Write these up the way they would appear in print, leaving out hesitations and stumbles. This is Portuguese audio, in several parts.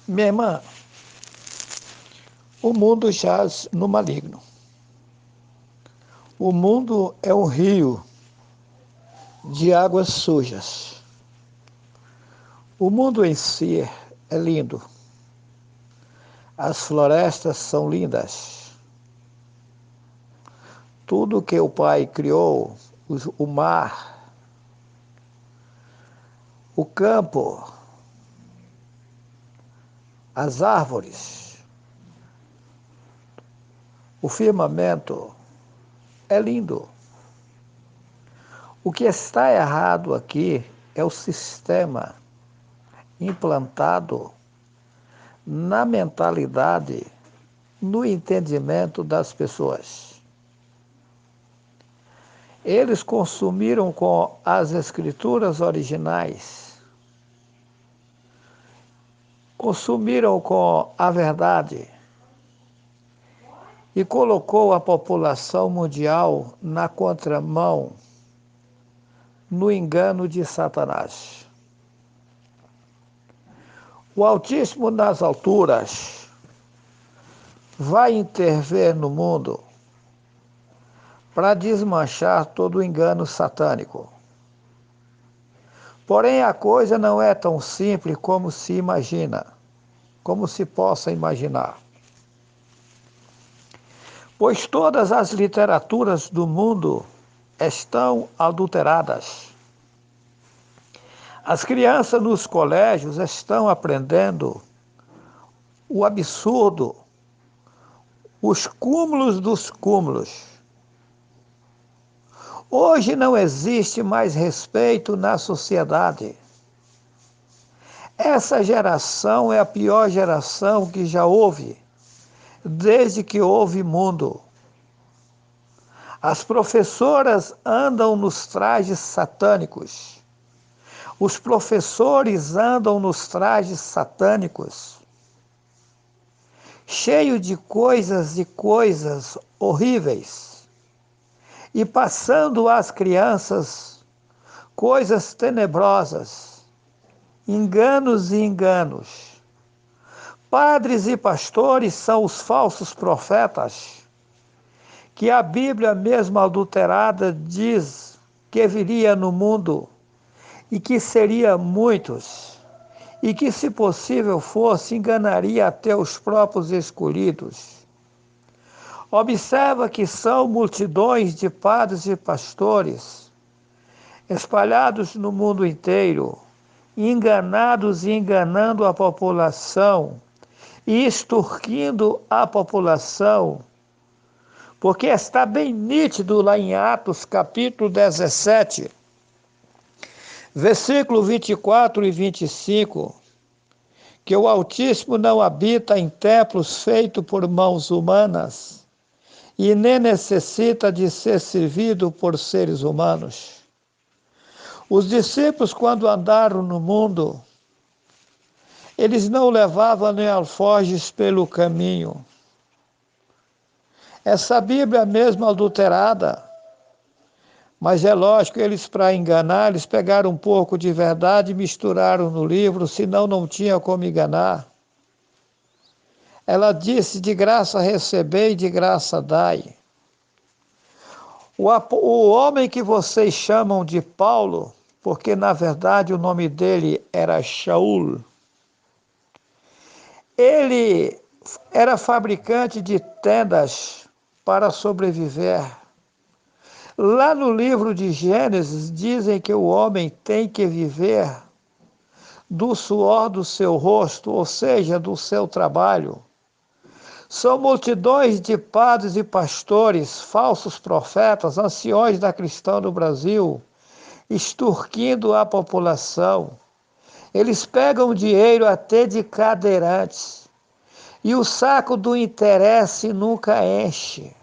Minha irmã, o mundo jaz no maligno. O mundo é um rio de águas sujas. O mundo em si é lindo. As florestas são lindas. Tudo que o Pai criou, o mar, o campo, as árvores, o firmamento, é lindo. O que está errado aqui é o sistema implantado na mentalidade, no entendimento das pessoas. Eles consumiram com as escrituras originais, consumiram com a verdade e colocou a população mundial na contramão, no engano de Satanás. O Altíssimo nas alturas vai intervir no mundo para desmanchar todo o engano satânico. Porém, a coisa não é tão simples como se imagina, como se possa imaginar. Pois todas as literaturas do mundo estão adulteradas. As crianças nos colégios estão aprendendo o absurdo, os cúmulos dos cúmulos. Hoje não existe mais respeito na sociedade. Essa geração é a pior geração que já houve, desde que houve mundo. As professoras andam nos trajes satânicos. Os professores andam nos trajes satânicos, cheio de coisas horríveis, e passando às crianças coisas tenebrosas, enganos e enganos. Padres e pastores são os falsos profetas, que a Bíblia mesmo adulterada diz que viria no mundo e que seria muitos, e que, se possível fosse, enganaria até os próprios escolhidos. Observa que são multidões de padres e pastores, espalhados no mundo inteiro, enganados e enganando a população, e extorquindo a população, porque está bem nítido lá em Atos capítulo 17, versículo 24 e 25, que o Altíssimo não habita em templos feitos por mãos humanas e nem necessita de ser servido por seres humanos. Os discípulos, quando andaram no mundo, eles não levavam nem alforjes pelo caminho. Essa Bíblia mesmo adulterada, mas é lógico, eles, para enganar, eles pegaram um pouco de verdade e misturaram no livro, senão não tinha como enganar. Ela disse, de graça recebei, de graça dai. O homem que vocês chamam de Paulo, porque na verdade o nome dele era Shaul, ele era fabricante de tendas para sobreviver. Lá no livro de Gênesis, dizem que o homem tem que viver do suor do seu rosto, ou seja, do seu trabalho. São multidões de padres e pastores, falsos profetas, anciões da cristã no Brasil, extorquindo a população. Eles pegam dinheiro até de cadeirantes. E o saco do interesse nunca enche.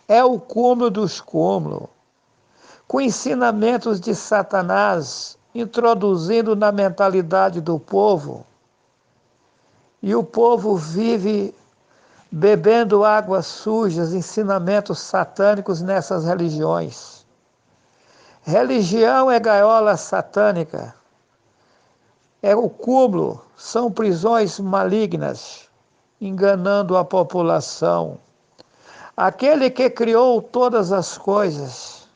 É o cúmulo dos cúmulos, com ensinamentos de Satanás, introduzindo na mentalidade do povo, e o povo vive bebendo águas sujas, ensinamentos satânicos nessas religiões. Religião é gaiola satânica, É o cúmulo, são prisões malignas, enganando a população. Aquele que criou todas as coisas,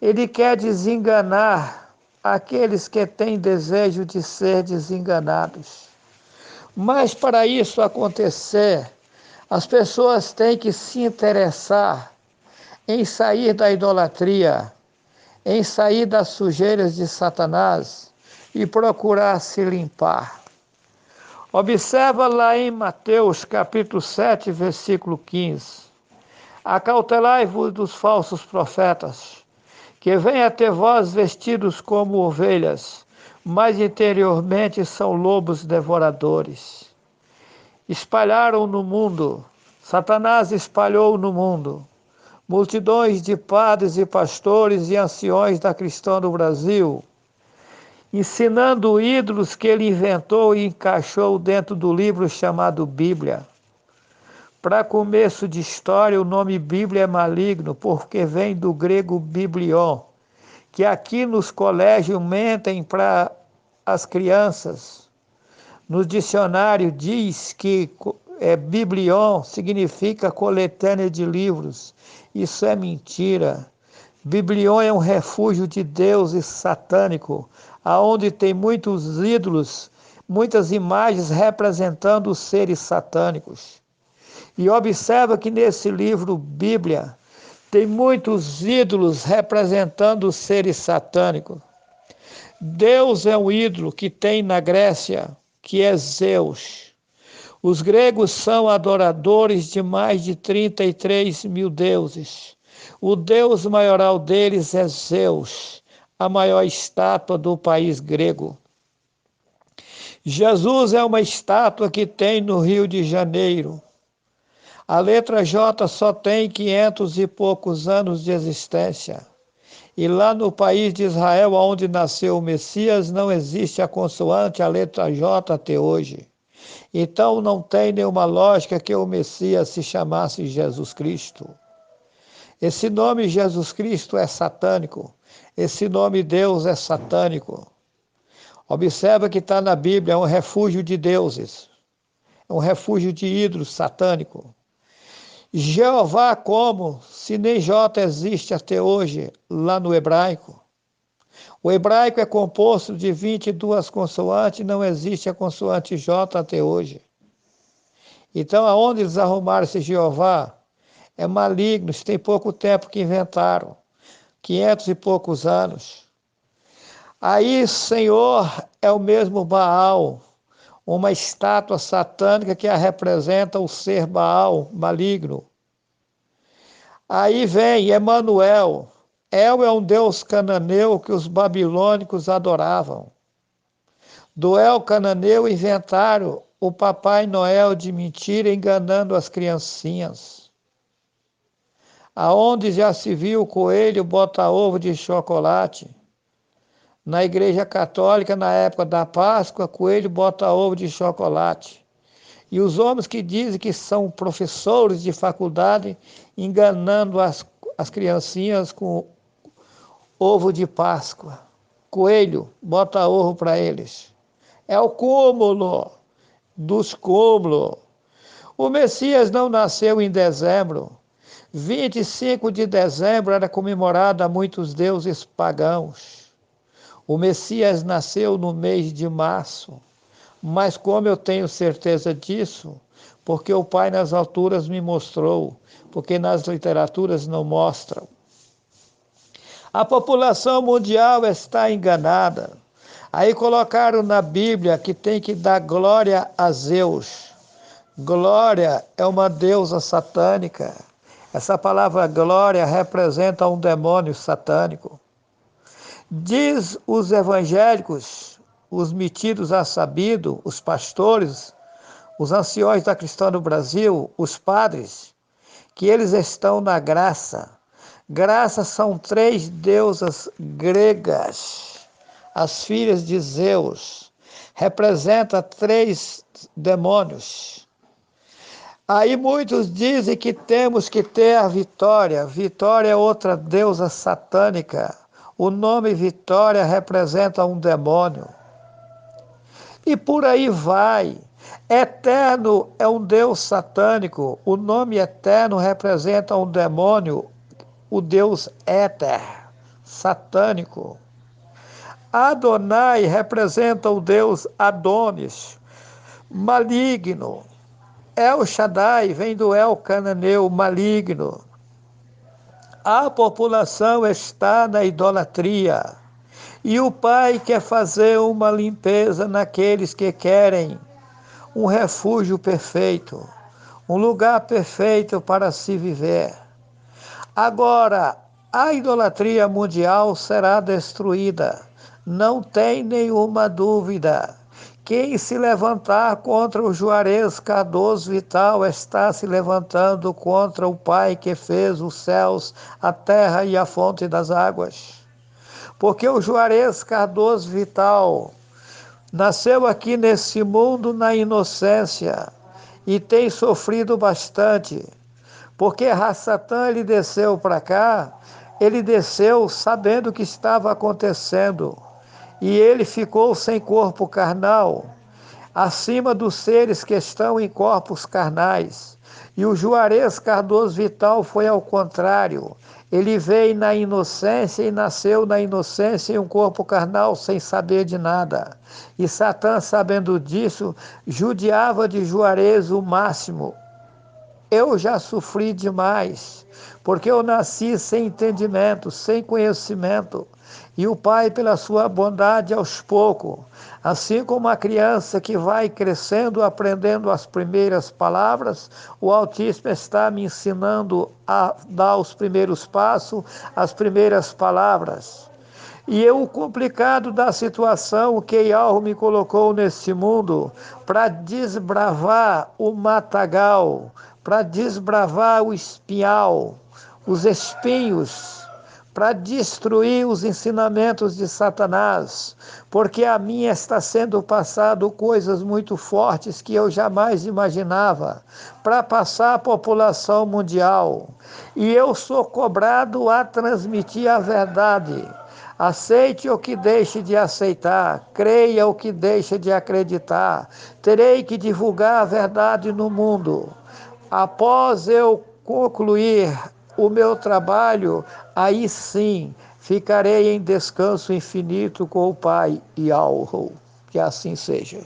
ele quer desenganar aqueles que têm desejo de ser desenganados. Mas para isso acontecer, as pessoas têm que se interessar em sair da idolatria, em sair das sujeiras de Satanás e procurar se limpar. Observa lá em Mateus capítulo 7, versículo 15. Acautelai-vos dos falsos profetas, que vêm até vós vestidos como ovelhas, mas interiormente são lobos devoradores. Espalharam no mundo, Satanás espalhou no mundo, multidões de padres e pastores e anciões da cristã do Brasil, ensinando ídolos que ele inventou e encaixou dentro do livro chamado Bíblia. Para começo de história, o nome Bíblia é maligno, porque vem do grego biblion, que aqui nos colégios mentem para as crianças. No dicionário diz que biblion significa coletânea de livros. Isso é mentira. Biblion é um refúgio de deuses satânico, aonde tem muitos ídolos, muitas imagens representando os seres satânicos. E observa que nesse livro Bíblia tem muitos ídolos representando os seres satânicos. Deus é um ídolo que tem na Grécia, que é Zeus. Os gregos são adoradores de mais de 33 mil deuses. O deus maioral deles é Zeus, a maior estátua do país grego. Jesus é uma estátua que tem no Rio de Janeiro. A letra J só tem 500 e poucos anos de existência. E lá no país de Israel, onde nasceu o Messias, não existe a consoante, a letra J até hoje. Então não tem nenhuma lógica que o Messias se chamasse Jesus Cristo. Esse nome Jesus Cristo é satânico. Esse nome Deus é satânico. Observa que está na Bíblia, é um refúgio de deuses. É um refúgio de ídolos satânico. Jeová como? Se nem J existe até hoje lá no hebraico. O hebraico é composto de 22 consoantes, não existe a consoante J até hoje. Então, aonde eles arrumaram esse Jeová? É maligno, isso tem pouco tempo que inventaram, 500 e poucos anos. Aí, Senhor, é o mesmo Baal, uma estátua satânica que a representa o ser Baal, maligno. Aí vem Emanuel. El é um deus cananeu que os babilônicos adoravam. Do El cananeu inventaram o Papai Noel de mentira, enganando as criancinhas. Aonde já se viu o coelho botar ovo de chocolate? Na Igreja Católica, na época da Páscoa, coelho bota ovo de chocolate. E os homens que dizem que são professores de faculdade, enganando as criancinhas com ovo de Páscoa. Coelho bota ovo para eles. É o cúmulo dos cúmulos. O Messias não nasceu em dezembro. 25 de dezembro era comemorado a muitos deuses pagãos. O Messias nasceu no mês de março, mas como eu tenho certeza disso, porque o Pai nas alturas me mostrou, porque nas literaturas não mostram. A população mundial está enganada. Aí colocaram na Bíblia que tem que dar glória a Zeus. Glória é uma deusa satânica. Essa palavra glória representa um demônio satânico. Diz os evangélicos, os metidos a sabido, os pastores, os anciões da cristã do Brasil, os padres, que eles estão na graça. Graça são 3 deusas gregas, as filhas de Zeus. Representa 3 demônios. Aí muitos dizem que temos que ter a Vitória. Vitória é outra deusa satânica. O nome Vitória representa um demônio. e por aí vai. Eterno é um Deus satânico. O nome eterno representa um demônio, o Deus éter, satânico. Adonai representa o Deus Adonis, maligno. El Shaddai vem do El Cananeu, maligno. A população está na idolatria. E o Pai quer fazer uma limpeza naqueles que querem um refúgio perfeito, um lugar perfeito para se viver. Agora, a idolatria mundial será destruída, não tem nenhuma dúvida. Quem se levantar contra o Juarez Cardoso Vital está se levantando contra o Pai que fez os céus, a terra e a fonte das águas. Porque o Juarez Cardoso Vital nasceu aqui nesse mundo na inocência e tem sofrido bastante. Porque Satã ele desceu para cá, ele desceu sabendo o que estava acontecendo. E ele ficou sem corpo carnal, acima dos seres que estão em corpos carnais. E o Juarez Cardoso Vital foi ao contrário. Ele veio na inocência e nasceu na inocência em um corpo carnal sem saber de nada. E Satã, sabendo disso, judiava de Juarez o máximo. Eu já sofri demais, porque eu nasci sem entendimento, sem conhecimento. E o Pai, pela sua bondade, aos poucos, assim como a criança que vai crescendo, aprendendo as primeiras palavras, o Altíssimo está me ensinando a dar os primeiros passos, as primeiras palavras. E o complicado da situação que Yahweh me colocou nesse mundo para desbravar o matagal, para desbravar o espinhal, os espinhos, para destruir os ensinamentos de Satanás, porque a mim está sendo passado coisas muito fortes que eu jamais imaginava, para passar à população mundial. E eu sou cobrado a transmitir a verdade. Aceite o que deixe de aceitar, creia o que deixe de acreditar. Terei que divulgar a verdade no mundo. Após eu concluir o meu trabalho, aí sim ficarei em descanso infinito com o Pai e Yahweh. Que assim seja.